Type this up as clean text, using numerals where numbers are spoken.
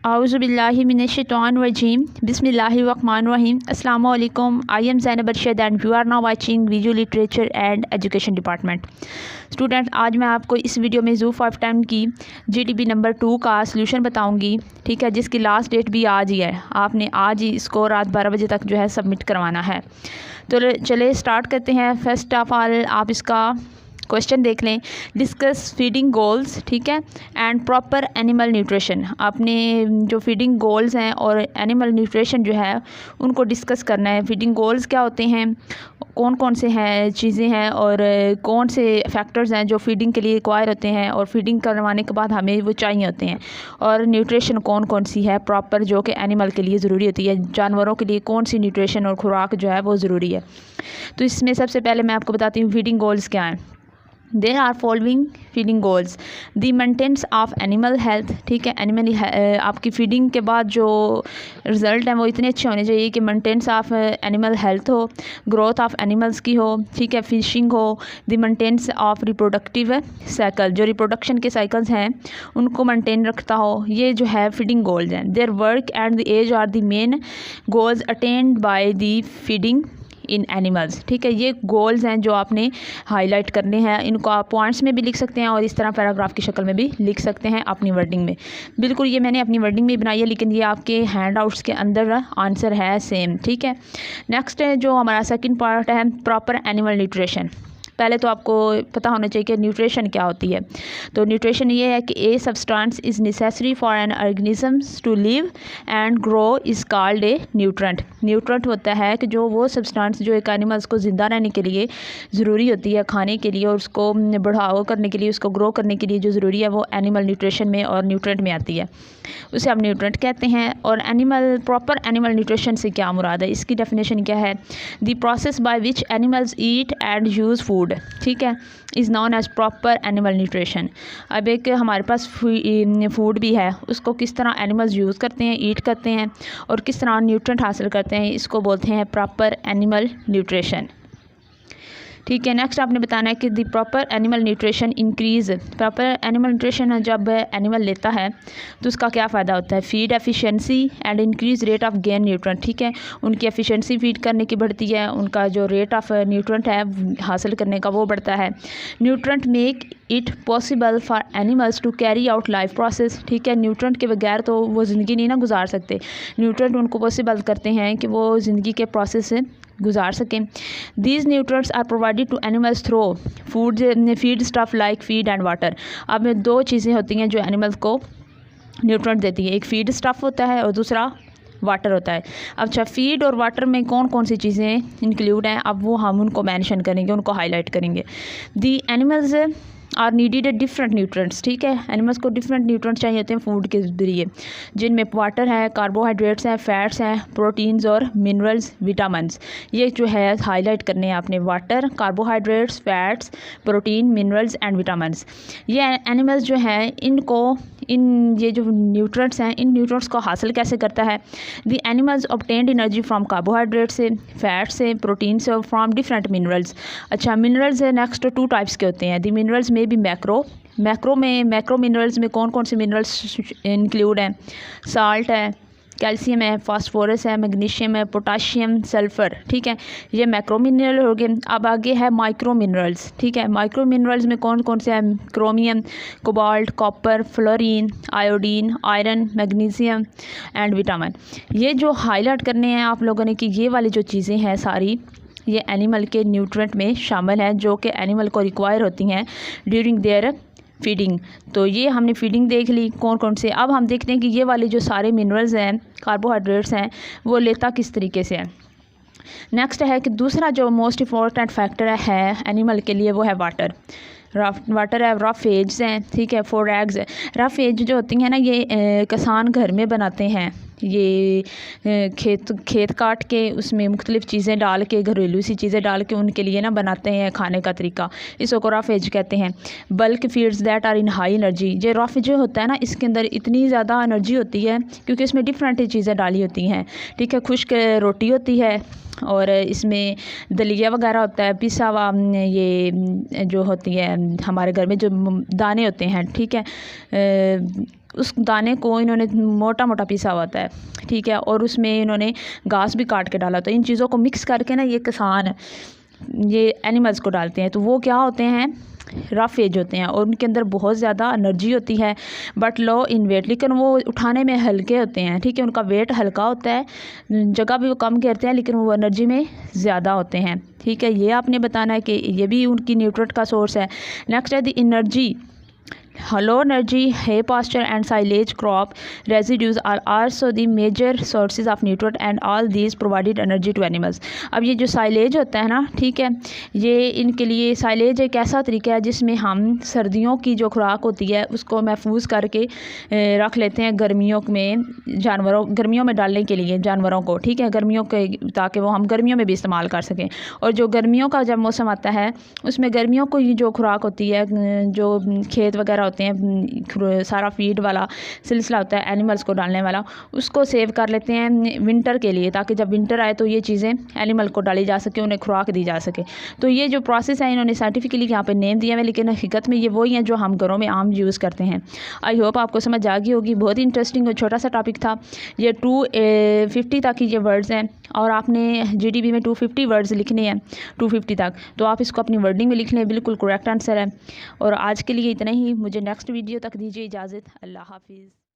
Auzubillahi minash-shaytanir-rajim. Bismillahir-rahmanir-rahim. Assalamu alaikum. I am Zainab Arshad and you are now watching VUshort Literature and Education Department. Student, आज मैं आपको इस video में Zoo510 की GDB number 2 का solution बताऊंगी, ठीक है, जिसकी लास्ट डेट भी आज ही है। आपने आज ही इसको रात 12 बजे तक जो है सबमिट करवाना है। तो चले स्टार्ट करते हैं। फर्स्ट ऑफ ऑल आप इसका क्वेश्चन देख लें। डिस्कस फीडिंग गोल्स, ठीक है, एंड प्रॉपर एनिमल न्यूट्रिशन। आपने जो फीडिंग गोल्स हैं और एनिमल न्यूट्रिशन जो है उनको डिस्कस करना है। फीडिंग गोल्स क्या होते हैं, कौन कौन से हैं चीज़ें हैं और कौन से फैक्टर्स हैं जो फीडिंग के लिए रिक्वायर होते हैं और फीडिंग करवाने के बाद हमें वो चाहिए होते हैं, और न्यूट्रिशन कौन कौन सी है प्रॉपर जो कि एनिमल के लिए ज़रूरी होती है। जानवरों के लिए कौन सी न्यूट्रिशन और खुराक जो है वो ज़रूरी है। तो इसमें सबसे पहले मैं आपको बताती हूँ फीडिंग गोल्स क्या हैं। There are following feeding goals. The maintenance of animal health, ठीक है, एनिमल आपकी फीडिंग के बाद जो रिज़ल्ट हैं वो इतने अच्छे होने चाहिए कि मेंटेनेंस ऑफ एनिमल हेल्थ हो, ग्रोथ ऑफ एनिमल्स की हो, ठीक है, फिशिंग हो, the maintenance of reproductive cycle, जो रिप्रोडक्शन के साइकिल्स हैं उनको मेंटेन रखता हो। ये जो है फीडिंग गोल्स हैं। There work and the age are the main goals attend by the feeding in animals, ठीक है। ये गोल्स हैं जो आपने हाईलाइट करने हैं। इनको आप पॉइंट्स में भी लिख सकते हैं और इस तरह पैराग्राफ की शक्ल में भी लिख सकते हैं अपनी वर्डिंग में। बिल्कुल ये मैंने अपनी वर्डिंग में बनाई है, लेकिन ये आपके हैंड आउट्स के अंदर आंसर है सेम, ठीक है। नेक्स्ट है जो हमारा सेकंड पार्ट है प्रॉपर एनिमल न्यूट्रिशन। पहले तो आपको पता होना चाहिए कि न्यूट्रिशन क्या होती है। तो न्यूट्रिशन ये है कि a substance is necessary for an organisms to live and grow is called a nutrient. Nutrient होता है कि जो वो सब्सटेंस जो एक एनिमल्स को ज़िंदा रहने के लिए ज़रूरी होती है, खाने के लिए और उसको बढ़ावा करने के लिए, उसको ग्रो करने के लिए जो ज़रूरी है वो एनिमल न्यूट्रिशन में और न्यूट्रेंट में आती है, उसे आप न्यूट्रेंट कहते हैं। और एनिमल प्रॉपर एनिमल न्यूट्रिशन से क्या मुराद है, इसकी डेफिनेशन क्या है। The process by which animals eat and use food, ठीक है, is known as proper animal nutrition. अब एक हमारे पास फूड भी है, उसको किस तरह एनिमल्स यूज़ करते हैं, ईट करते हैं और किस तरह न्यूट्रेंट हासिल करते हैं, इसको बोलते हैं प्रॉपर एनिमल न्यूट्रिशन, ठीक है। नेक्स्ट आपने बताना है कि the proper animal nutrition increase. Proper animal nutrition जब एनिमल लेता है तो उसका क्या फ़ायदा होता है। Feed efficiency and increase rate of gain nutrient, ठीक है, उनकी एफिशिएंसी फीड करने की बढ़ती है, उनका जो रेट ऑफ न्यूट्रेंट है हासिल करने का वो बढ़ता है। Nutrient make it possible for animals to carry out life process, ठीक है, न्यूट्रेंट के बगैर तो वो ज़िंदगी नहीं ना गुजार सकते। न्यूट्रेंट उनको पॉसिबल करते हैं कि वो ज़िंदगी के प्रोसेस से गुजार सकें। These nutrients are provided to animals through food feed stuff like feed and water. अब दो चीज़ें होती हैं जो एनिमल्स को न्यूट्रेंट देती हैं, एक फीड स्टफ होता है और दूसरा वाटर होता है। अच्छा, फीड और वाटर में कौन कौन सी चीज़ें इंक्लूड हैं, अब वो हम उनको मेंशन करेंगे, उनको हाईलाइट करेंगे। The animals are needed different nutrients, ठीक है, एनिमल्स को डिफरेंट न्यूट्रेंट्स चाहिए होते हैं फूड के ज़रिए, जिनमें वाटर है, कार्बोहाइड्रेट्स हैं, फैट्स हैं, प्रोटीन्स और मिनरल्स, विटामिन्स। ये जो है हाईलाइट करने हैं आपने, water, carbohydrates, fats, protein, minerals and vitamins. ये एनिमल्स जो हैं इनको ये जो न्यूट्रेंट्स हैं इन न्यूट्रेंट्स को हासिल कैसे करता है। The animals obtained energy from carbohydrate से, फैट से, प्रोटीन से और फ्रॉम डिफरेंट मिनरल्स। अच्छा, मिनरल्स है नेक्स्ट 2 टाइप्स के होते हैं। द मिनरल्स में भी मैक्रो मिनरल्स में कौन कौन से मिनरल्स इंक्लूड हैं, साल्ट है, कैल्शियम है, फास्फोरस है, मैग्नीशियम है, पोटाशियम, सल्फ़र, ठीक है, ये मैक्रो मिनरल हो गए। अब आगे है माइक्रो मिनरल्स, ठीक है, माइक्रो मिनरल्स में कौन कौन से हैं, chromium, cobalt, copper, fluorine, iodine, iron, magnesium and vitamin. ये जो हाईलाइट करने हैं आप लोगों ने कि ये वाली जो चीज़ें हैं सारी ये एनिमल के न्यूट्रेंट में शामिल हैं जो कि एनिमल को रिक्वायर होती हैं ड्यूरिंग देयर फीडिंग। तो ये हमने फीडिंग देख ली कौन कौन से। अब हम देखते हैं कि ये वाले जो सारे मिनरल्स हैं, कार्बोहाइड्रेट्स हैं, वो लेता किस तरीके से है। नेक्स्ट है कि दूसरा जो मोस्ट इम्पॉर्टेंट फैक्टर है एनिमल के लिए वो है वाटर। वाटर है, रफ एग्स हैं, ठीक है, 4 एग्स है। रफ एज जो होती हैं ना ये किसान घर में बनाते हैं, ये खेत काट के उसमें मुख्तलिफ़ चीज़ें डाल के, घरेलू सी चीज़ें डाल के उनके लिए ना बनाते हैं खाने का तरीका, इसको रफ एज कहते हैं। Bulk feeds that are in high energy, ये रफ जो होता है ना इसके अंदर इतनी ज़्यादा एनर्जी होती है क्योंकि इसमें डिफरेंट चीज़ें डाली होती हैं, ठीक है, खुश्क रोटी होती है और इसमें दलिया वगैरह होता है, पिसा हुआ ये जो होती है हमारे घर में जो दाने होते हैं, ठीक है, उस दाने को इन्होंने मोटा मोटा पीसा होता है, ठीक है, और उसमें इन्होंने घास भी काट के डाला होता है। इन चीज़ों को मिक्स करके ना ये किसान ये एनिमल्स को डालते हैं, तो वो क्या होते हैं, रफ़ एज होते हैं और उनके अंदर बहुत ज़्यादा एनर्जी होती है, बट लो इन वेट, लेकिन वो उठाने में हल्के होते हैं, ठीक है, उनका वेट हल्का होता है, जगह भी वो कम करते हैं, लेकिन वो एनर्जी में ज़्यादा होते हैं, ठीक है। ये आपने बताना है कि ये भी उनकी न्यूट्रिएंट का सोर्स है। नेक्स्ट है the energy. Low energy hay pasture and silage crop residues are also the major sources of nutrient and all these provided energy to animals। अब ये जो साइलेज होता है ना, ठीक है, ये इनके लिए साइलेज एक ऐसा तरीका है जिसमें हम सर्दियों की जो खुराक होती है उसको महफूज करके रख लेते हैं गर्मियों में, गर्मियों में डालने के लिए जानवरों को, ठीक है, गर्मियों के, ताकि वो हम गर्मियों में भी इस्तेमाल कर सकें। और जो गर्मियों का जब मौसम आता है उसमें गर्मियों को ये जो खुराक होती है, जो खेत वगैरह होते हैं, सारा फीड वाला सिलसिला होता है एनिमल्स को डालने वाला, उसको सेव कर लेते हैं विंटर के लिए, ताकि जब विंटर आए तो ये चीज़ें एनिमल को डाली जा सके, उन्हें खुराक दी जा सके। तो ये जो प्रोसेस है इन्होंने साइंटिफिकली यहाँ पे नेम दिया है, लेकिन हकीकत में ये वही हैं जो हम घरों में आम यूज़ करते हैं। आई होप आपको समझ आ गई होगी। बहुत ही इंटरेस्टिंग और छोटा सा टॉपिक था ये। 250 तक ही ये वर्ड्स हैं और आपने GDB में 250 वर्ड्स लिखने हैं 250 तक, तो आप इसको अपनी वर्डिंग में लिख लें, बिल्कुल करेक्ट आंसर है। और आज के लिए इतना ही, मुझे नेक्स्ट वीडियो तक दीजिए इजाज़त। अल्लाह हाफिज़।